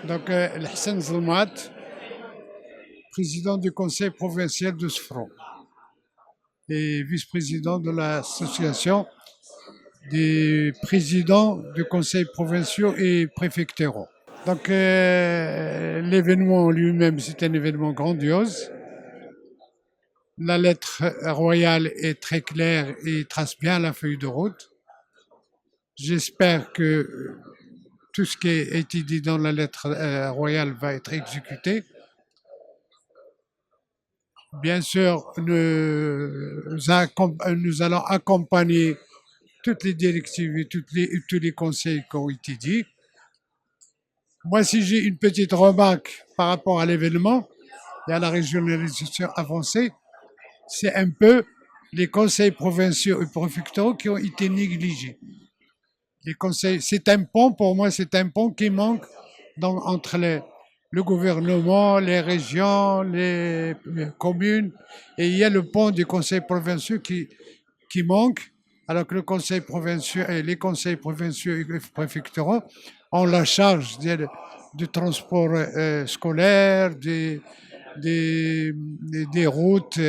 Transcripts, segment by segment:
Donc, Hassan Zalmat, président du conseil provincial de Sfron et vice-président de l'association des présidents du conseil provinciaux et préfectoraux. Donc, l'événement lui-même, c'est un événement grandiose. La lettre royale est très claire et trace bien la feuille de route. J'espère que tout ce qui a été dit dans la lettre royale va être exécuté. Bien sûr, nous allons accompagner toutes les directives et tous les conseils qui ont été dits. Moi, si j'ai une petite remarque par rapport à l'événement et à la régionalisation avancée, c'est un peu les conseils provinciaux et préfectoraux qui ont été négligés. Les conseils, c'est un pont, pour moi, c'est un pont qui manque entre le gouvernement, les régions, les communes, et il y a le pont des conseils provinciaux qui manque, alors que le conseil provincial et les conseils provinciaux et préfectoraux ont la charge du transport scolaire, des routes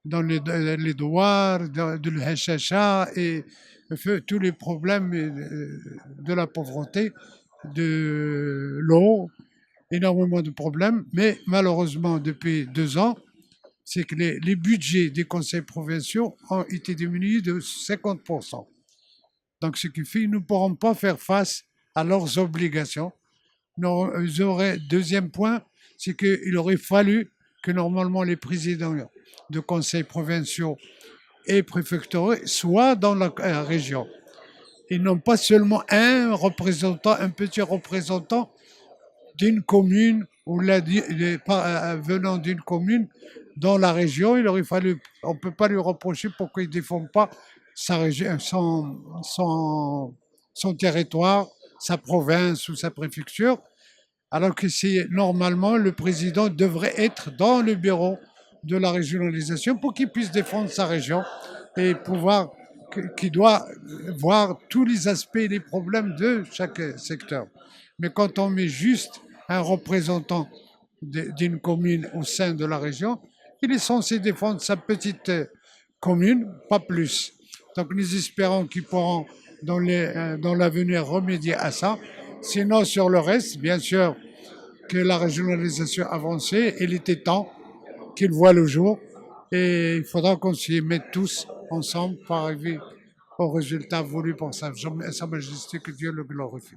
dans les douars, de l'Hachacha et tous les problèmes de la pauvreté, de l'eau, énormément de problèmes. Mais malheureusement, depuis 2 ans, c'est que les budgets des conseils provinciaux ont été diminués de 50%. Donc, ce qui fait qu'ils ne pourront pas faire face à leurs obligations. Deuxième point, c'est qu'il aurait fallu que normalement les présidents de conseils provinciaux et préfectoraux soient dans la région. Ils n'ont pas seulement un petit représentant d'une commune ou venant d'une commune dans la région. Il aurait fallu, on ne peut pas lui reprocher pourquoi il ne défend pas sa région, son territoire, sa province ou sa préfecture, alors que c'est normalement le président devrait être dans le bureau de la régionalisation pour qu'il puisse défendre sa région et qui doit voir tous les aspects et les problèmes de chaque secteur. Mais quand on met juste un représentant d'une commune au sein de la région, il est censé défendre sa petite commune, pas plus. Donc nous espérons qu'ils pourront dans l'avenir remédier à ça. Sinon, sur le reste, bien sûr que la régionalisation avancée, il était temps qu'il voit le jour et il faudra qu'on s'y mette tous ensemble pour arriver au résultat voulu par Sa Majesté, que Dieu le glorifie.